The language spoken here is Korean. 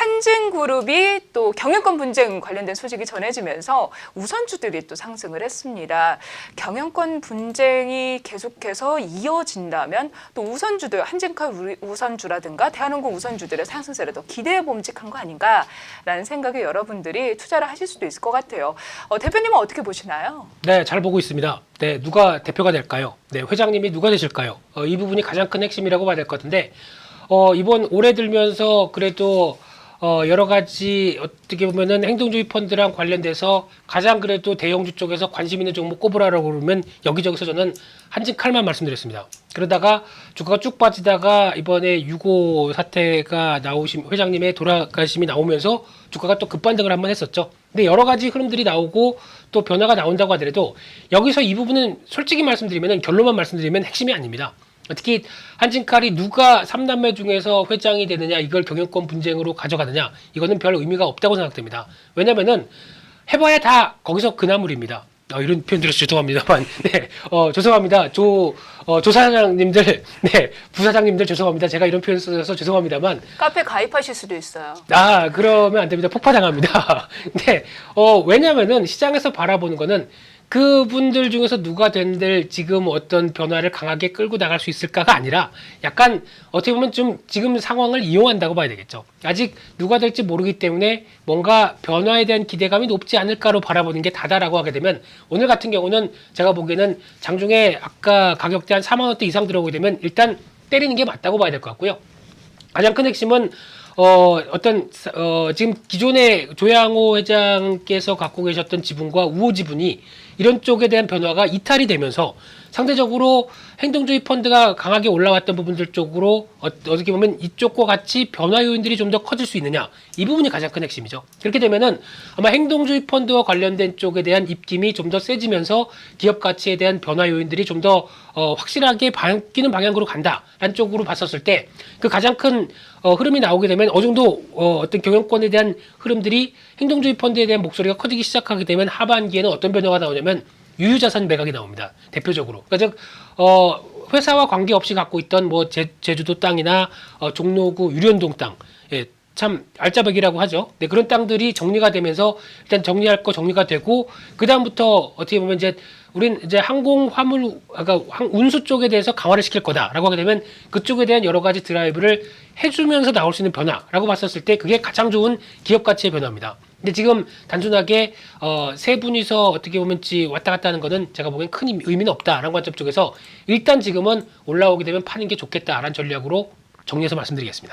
한진그룹이 또 경영권 분쟁 관련된 소식이 전해지면서 우선주들이 또 상승을 했습니다. 경영권 분쟁이 계속해서 이어진다면 또 우선주들, 한진카 우선주라든가 대한항공 우선주들의 상승세를 더 기대해 봄직한 거 아닌가라는 생각에 여러분들이 투자를 하실 수도 있을 것 같아요. 대표님은 어떻게 보시나요? 네, 잘 보고 있습니다. 네, 누가 대표가 될까요? 네, 회장님이 누가 되실까요? 이 부분이 가장 큰 핵심이라고 봐야 될 것 같은데, 이번 올해 들면서 그래도 여러 가지 어떻게 보면은 행동주의 펀드랑 관련돼서 가장 그래도 대형주 쪽에서 관심 있는 종목 꼽으라고 그러면 여기저기서 저는 한진칼만 말씀드렸습니다. 그러다가 주가가 쭉 빠지다가 이번에 6.5 사태가 나오신 회장님의 돌아가심이 나오면서 주가가 또 급반등을 한번 했었죠. 근데 여러 가지 흐름들이 나오고 또 변화가 나온다고 하더라도 여기서 이 부분은 솔직히 말씀드리면 결론만 말씀드리면 핵심이 아닙니다. 특히 한진칼이 누가 3남매 중에서 회장이 되느냐, 이걸 경영권 분쟁으로 가져가느냐, 이거는 별 의미가 없다고 생각됩니다. 왜냐면은 해봐야 다 거기서 그나물입니다. 이런 표현 들어서 죄송합니다만, 네, 죄송합니다. 조 사장님들, 네, 부사장님들 죄송합니다. 제가 이런 표현 써서 죄송합니다만. 카페 가입하실 수도 있어요. 그러면 안 됩니다. 폭파당합니다. 네, 왜냐면은 시장에서 바라보는 거는 그분들 중에서 누가 된들 지금 어떤 변화를 강하게 끌고 나갈 수 있을까가 아니라 약간 어떻게 보면 좀 지금 상황을 이용한다고 봐야 되겠죠. 아직 누가 될지 모르기 때문에 뭔가 변화에 대한 기대감이 높지 않을까로 바라보는 게 다다라고 하게 되면 오늘 같은 경우는 제가 보기에는 장중에 아까 가격대 한 4만 원대 이상 들어오게 되면 일단 때리는 게 맞다고 봐야 될 것 같고요. 가장 큰 핵심은 지금 기존의 조양호 회장께서 갖고 계셨던 지분과 우호 지분이 이런 쪽에 대한 변화가 이탈이 되면서 상대적으로 행동주의 펀드가 강하게 올라왔던 부분들 쪽으로 어떻게 보면 이쪽과 같이 변화 요인들이 좀 더 커질 수 있느냐, 이 부분이 가장 큰 핵심이죠. 그렇게 되면은 아마 행동주의 펀드와 관련된 쪽에 대한 입김이 좀 더 세지면서 기업 가치에 대한 변화 요인들이 좀 더 확실하게 바뀌는 방향으로 간다라는 쪽으로 봤었을 때 그 가장 큰 흐름이 나오게 되면 어느 정도 어떤 경영권에 대한 흐름들이 행동주의 펀드에 대한 목소리가 커지기 시작하게 되면 하반기에는 어떤 변화가 나오냐면 유유자산 매각이 나옵니다. 대표적으로. 그러니까 즉 회사와 관계없이 갖고 있던 뭐 제주도 땅이나 종로구 유련동 땅, 예, 참 알짜배기라고 하죠. 네, 그런 땅들이 정리가 되면서 일단 정리할 거 정리가 되고 그 다음부터 어떻게 보면 이제 우린 이제 항공 화물 운수 쪽에 대해서 강화를 시킬 거다라고 하게 되면 그쪽에 대한 여러 가지 드라이브를 해주면서 나올 수 있는 변화라고 봤었을 때 그게 가장 좋은 기업 가치의 변화입니다. 근데 지금 단순하게 세 분이서 어떻게 보면 왔다 갔다 하는 거는 제가 보기엔 큰 의미는 없다라는 관점 쪽에서 일단 지금은 올라오게 되면 파는 게 좋겠다라는 전략으로 정리해서 말씀드리겠습니다.